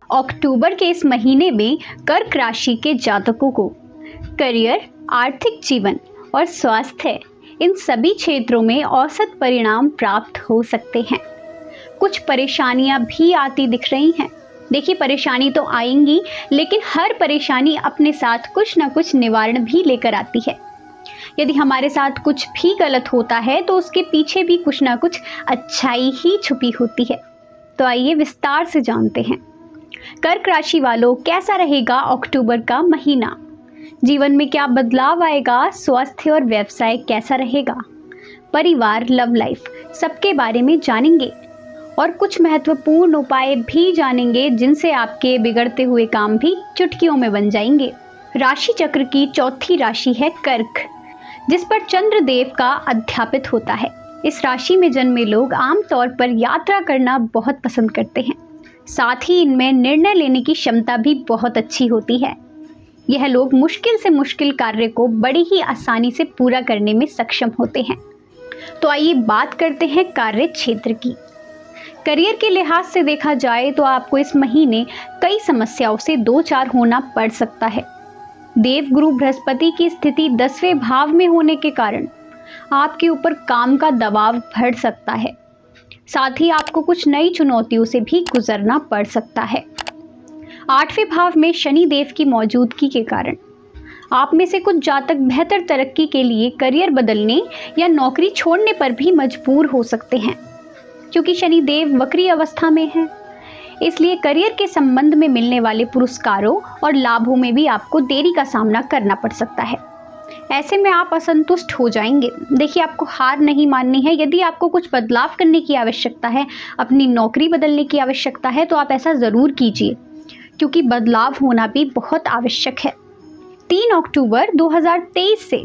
अक्टूबर के इस महीने में कर्क राशि के जातकों को करियर, आर्थिक जीवन और स्वास्थ्य, इन सभी क्षेत्रों में औसत परिणाम प्राप्त हो सकते हैं। कुछ परेशानियां भी आती दिख रही हैं। देखिए, परेशानी तो आएंगी, लेकिन हर परेशानी अपने साथ कुछ ना कुछ निवारण भी लेकर आती है। यदि हमारे साथ कुछ भी गलत होता है तो उसके पीछे भी कुछ ना कुछ अच्छाई ही छुपी होती है। तो आइए विस्तार से जानते हैं। कर्क राशि वालों, कैसा रहेगा अक्टूबर का महीना? जीवन में क्या बदलाव आएगा? स्वास्थ्य और व्यवसाय कैसा रहेगा? परिवार, लव लाइफ, सबके बारे में जानेंगे और कुछ महत्वपूर्ण उपाय भी जानेंगे जिनसे आपके बिगड़ते हुए काम भी चुटकियों में बन जाएंगे। राशि चक्र की चौथी राशि है कर्क, जिस पर चंद्र देव का अध्यापित होता है। इस राशि में जन्मे लोग आमतौर पर यात्रा करना बहुत पसंद करते हैं। साथ ही इनमें निर्णय लेने की क्षमता भी बहुत अच्छी होती है। यह लोग मुश्किल से मुश्किल कार्य को बड़ी ही आसानी से पूरा करने में सक्षम होते हैं। तो आइए बात करते हैं कार्य क्षेत्र की। करियर के लिहाज से देखा जाए तो आपको इस महीने कई समस्याओं से दो चार होना पड़ सकता है। देवगुरु बृहस्पति की स्थिति 10वें भाव में होने के कारण आपके ऊपर काम का दबाव बढ़ सकता है। साथ ही आपको कुछ नई चुनौतियों से भी गुजरना पड़ सकता है। 8वें भाव में शनि देव की मौजूदगी के कारण आप में से कुछ जातक बेहतर तरक्की के लिए करियर बदलने या नौकरी छोड़ने पर भी मजबूर हो सकते हैं, क्योंकि शनि देव वक्री अवस्था में है। इसलिए करियर के संबंध में मिलने वाले पुरस्कारों और लाभों में भी आपको देरी का सामना करना पड़ सकता है। ऐसे में आप असंतुष्ट हो जाएंगे। देखिए, आपको हार नहीं माननी है। यदि आपको कुछ बदलाव करने की आवश्यकता है, अपनी नौकरी बदलने की आवश्यकता है, तो आप ऐसा ज़रूर कीजिए, क्योंकि बदलाव होना भी बहुत आवश्यक है। 3 अक्टूबर 2023 से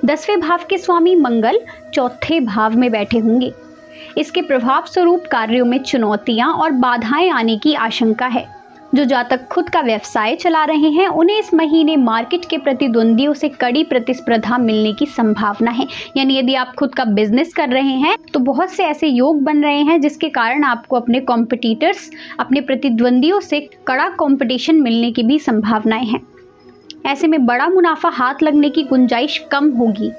10वें भाव के स्वामी मंगल चौथे भाव में बैठे होंगे। इसके प्रभाव स्वरूप कार्यों में चुनौतियां और बाधाएं आने की आशंका है। जो जातक खुद का व्यवसाय चला रहे हैं, उन्हें इस महीने मार्केट के प्रतिद्वंदियों से कड़ी प्रतिस्पर्धा मिलने की संभावना है। यानी यदि आप खुद का बिजनेस कर रहे हैं तो बहुत से ऐसे योग बन रहे हैं जिसके कारण आपको अपने कॉम्पिटिटर्स, अपने प्रतिद्वंदियों से कड़ा कंपटीशन मिलने की भी संभावनाएं हैं। ऐसे में बड़ा मुनाफा हाथ लगने की गुंजाइश कम होगी।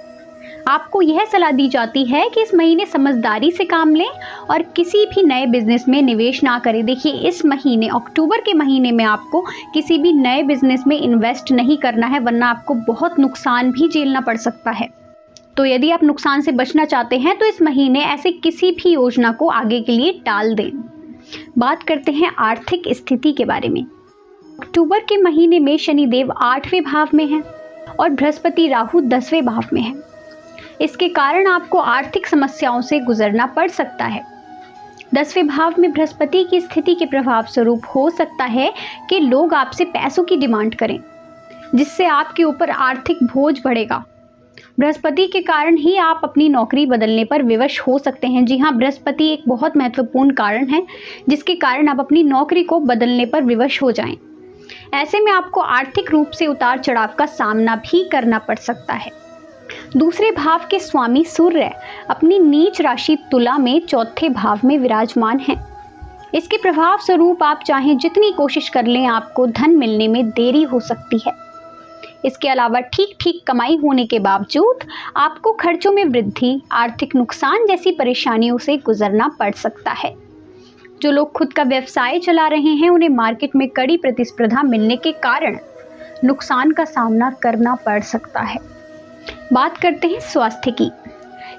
आपको यह सलाह दी जाती है कि इस महीने समझदारी से काम लें और किसी भी नए बिजनेस में निवेश ना करें। देखिए, इस महीने अक्टूबर के महीने में आपको किसी भी नए बिजनेस में इन्वेस्ट नहीं करना है, वरना आपको बहुत नुकसान भी झेलना पड़ सकता है। तो यदि आप नुकसान से बचना चाहते हैं तो इस महीने ऐसे किसी भी योजना को आगे के लिए टाल दें। बात करते हैं आर्थिक स्थिति के बारे में। अक्टूबर के महीने में शनिदेव 8वें भाव में है और बृहस्पति राहु 10वें भाव में है। इसके कारण आपको आर्थिक समस्याओं से गुजरना पड़ सकता है। 10वें भाव में बृहस्पति की स्थिति के प्रभाव स्वरूप हो सकता है कि लोग आपसे पैसों की डिमांड करें, जिससे आपके ऊपर आर्थिक बोझ बढ़ेगा। बृहस्पति के कारण ही आप अपनी नौकरी बदलने पर विवश हो सकते हैं। जी हाँ, बृहस्पति एक बहुत महत्वपूर्ण कारण है जिसके कारण आप अपनी नौकरी को बदलने पर विवश हो जाएं। ऐसे में आपको आर्थिक रूप से उतार चढ़ाव का सामना भी करना पड़ सकता है। दूसरे भाव के स्वामी सूर्य अपनी नीच राशि तुला में चौथे भाव में विराजमान हैं। इसके प्रभाव स्वरूप आप चाहें जितनी कोशिश कर लें, आपको धन मिलने में देरी हो सकती है। इसके अलावा ठीक ठीक कमाई होने के बावजूद आपको खर्चों में वृद्धि, आर्थिक नुकसान जैसी परेशानियों से गुजरना पड़ सकता है। जो लोग खुद का व्यवसाय चला रहे हैं, उन्हें मार्केट में कड़ी प्रतिस्पर्धा मिलने के कारण नुकसान का सामना करना पड़ सकता है। बात करते हैं स्वास्थ्य की।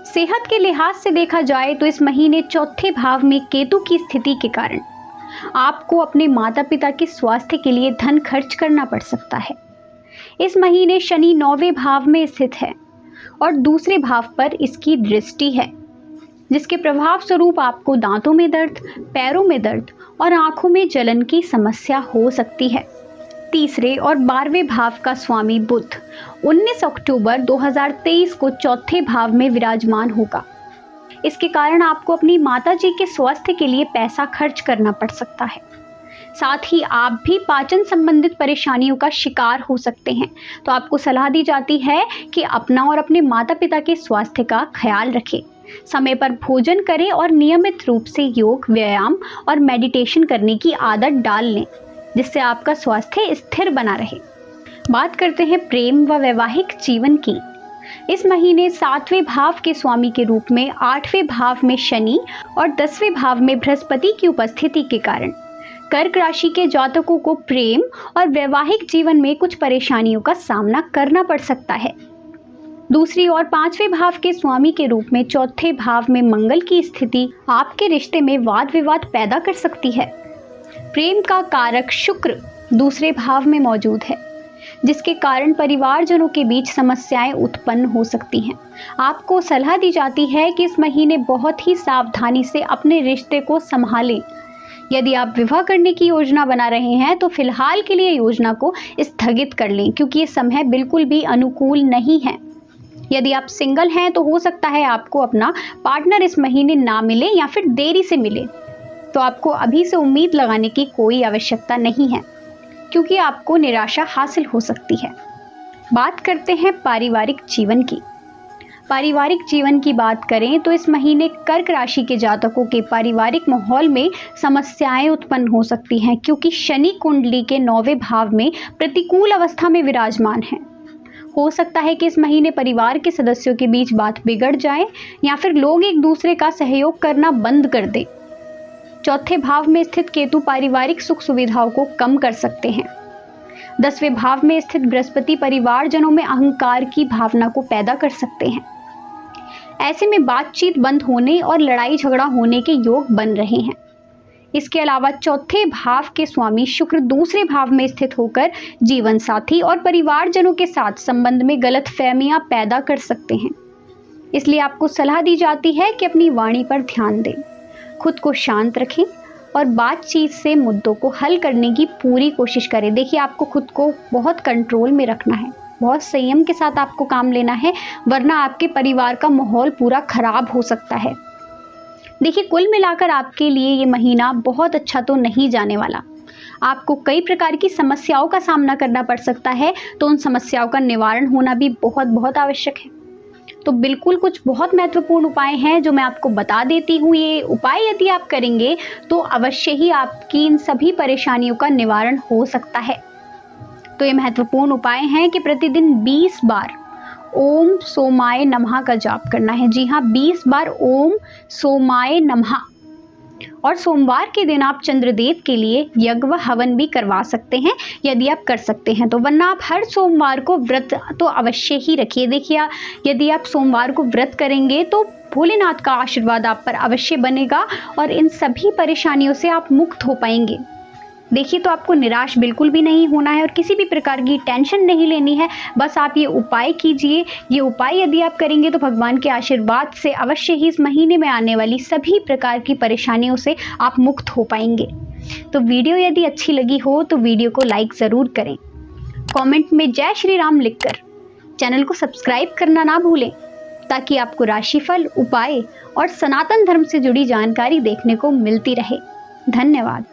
सेहत के लिहाज से देखा जाए तो इस महीने चौथे भाव में केतु की स्थिति के कारण आपको अपने माता पिता के स्वास्थ्य के लिए धन खर्च करना पड़ सकता है। इस महीने शनि 9वें भाव में स्थित है और दूसरे भाव पर इसकी दृष्टि है, जिसके प्रभाव स्वरूप आपको दांतों में दर्द, पैरों में दर्द और आंखों में जलन की समस्या हो सकती है। तीसरे और 12वें भाव का स्वामी बुध 19 अक्टूबर 2023 को चौथे भाव में विराजमान होगा। इसके कारण आपको अपनी माताजी के स्वास्थ्य के लिए पैसा खर्च करना पड़ सकता है। साथ ही आप भी पाचन संबंधित परेशानियों का शिकार हो सकते हैं। तो आपको सलाह दी जाती है कि अपना और अपने माता पिता के स्वास्थ्य का ख्याल रखें, समय पर भोजन करें और नियमित रूप से योग, व्यायाम और मेडिटेशन करने की आदत डाल लें। जिससे आपका स्वास्थ्य स्थिर बना रहे। बात करते हैं प्रेम व वैवाहिक जीवन की। इस महीने 7वें भाव के स्वामी के रूप में 8वें भाव में शनि और 10वें भाव में बृहस्पति की उपस्थिति के कारण कर्क राशि के जातकों को प्रेम और वैवाहिक जीवन में कुछ परेशानियों का सामना करना पड़ सकता है। दूसरी ओर 5वें भाव के स्वामी के रूप में 4थे भाव में मंगल की स्थिति आपके रिश्ते में वाद विवाद पैदा कर सकती है। प्रेम का कारक शुक्र दूसरे भाव में मौजूद है, जिसके कारण परिवारजनों के बीच समस्याएं उत्पन्न हो सकती हैं। आपको सलाह दी जाती है कि इस महीने बहुत ही सावधानी से अपने रिश्ते को संभालें। यदि आप विवाह करने की योजना बना रहे हैं तो फिलहाल के लिए योजना को स्थगित कर लें, क्योंकि ये समय बिल्कुल भी अनुकूल नहीं है। यदि आप सिंगल हैं तो हो सकता है आपको अपना पार्टनर इस महीने ना मिले या फिर देरी से मिले, तो आपको अभी से उम्मीद लगाने की कोई आवश्यकता नहीं है, क्योंकि आपको निराशा हासिल हो सकती है। बात करते हैं पारिवारिक जीवन की। पारिवारिक जीवन की बात करें तो इस महीने कर्क राशि के जातकों के पारिवारिक माहौल में समस्याएं उत्पन्न हो सकती हैं, क्योंकि शनि कुंडली के 9वें भाव में प्रतिकूल अवस्था में विराजमान है। हो सकता है कि इस महीने परिवार के सदस्यों के बीच बात बिगड़ जाए या फिर लोग एक दूसरे का सहयोग करना बंद कर दें। 4थे भाव में स्थित केतु पारिवारिक सुख सुविधाओं को कम कर सकते हैं। 10वें भाव में स्थित बृहस्पति परिवारजनों में अहंकार की भावना को पैदा कर सकते हैं। ऐसे में बातचीत बंद होने और लड़ाई झगड़ा होने के योग बन रहे हैं। इसके अलावा 4थे भाव के स्वामी शुक्र दूसरे भाव में स्थित होकर जीवन साथी और परिवारजनों के साथ संबंध में गलतफहमियां पैदा कर सकते हैं। इसलिए आपको सलाह दी जाती है कि अपनी वाणी पर ध्यान दें, खुद को शांत रखें और बातचीत से मुद्दों को हल करने की पूरी कोशिश करें। देखिए, आपको खुद को बहुत कंट्रोल में रखना है, बहुत संयम के साथ आपको काम लेना है, वरना आपके परिवार का माहौल पूरा खराब हो सकता है। देखिए, कुल मिलाकर आपके लिए ये महीना बहुत अच्छा तो नहीं जाने वाला। आपको कई प्रकार की समस्याओं का सामना करना पड़ सकता है, तो उन समस्याओं का निवारण होना भी बहुत बहुत आवश्यक है। तो बिल्कुल कुछ बहुत महत्वपूर्ण उपाय हैं जो मैं आपको बता देती हूँ। ये उपाय यदि आप करेंगे तो अवश्य ही आपकी इन सभी परेशानियों का निवारण हो सकता है। तो ये महत्वपूर्ण उपाय हैं कि प्रतिदिन 20 बार ओम सोमाय नमः का जाप करना है। जी हाँ, 20 बार ओम सोमाय नमः। और सोमवार के दिन आप चंद्रदेव के लिए यज्ञ व हवन भी करवा सकते हैं, यदि आप कर सकते हैं तो। वरना आप हर सोमवार को व्रत तो अवश्य ही रखिए। देखिए, यदि आप सोमवार को व्रत करेंगे तो भोलेनाथ का आशीर्वाद आप पर अवश्य बनेगा और इन सभी परेशानियों से आप मुक्त हो पाएंगे। देखिए, तो आपको निराश बिल्कुल भी नहीं होना है और किसी भी प्रकार की टेंशन नहीं लेनी है। बस आप ये उपाय कीजिए। ये उपाय यदि आप करेंगे तो भगवान के आशीर्वाद से अवश्य ही इस महीने में आने वाली सभी प्रकार की परेशानियों से आप मुक्त हो पाएंगे। तो वीडियो यदि अच्छी लगी हो तो वीडियो को लाइक ज़रूर करें। कमेंट में जय श्री राम लिखकर चैनल को सब्सक्राइब करना ना भूलें, ताकि आपको राशिफल, उपाय और सनातन धर्म से जुड़ी जानकारी देखने को मिलती रहे। धन्यवाद।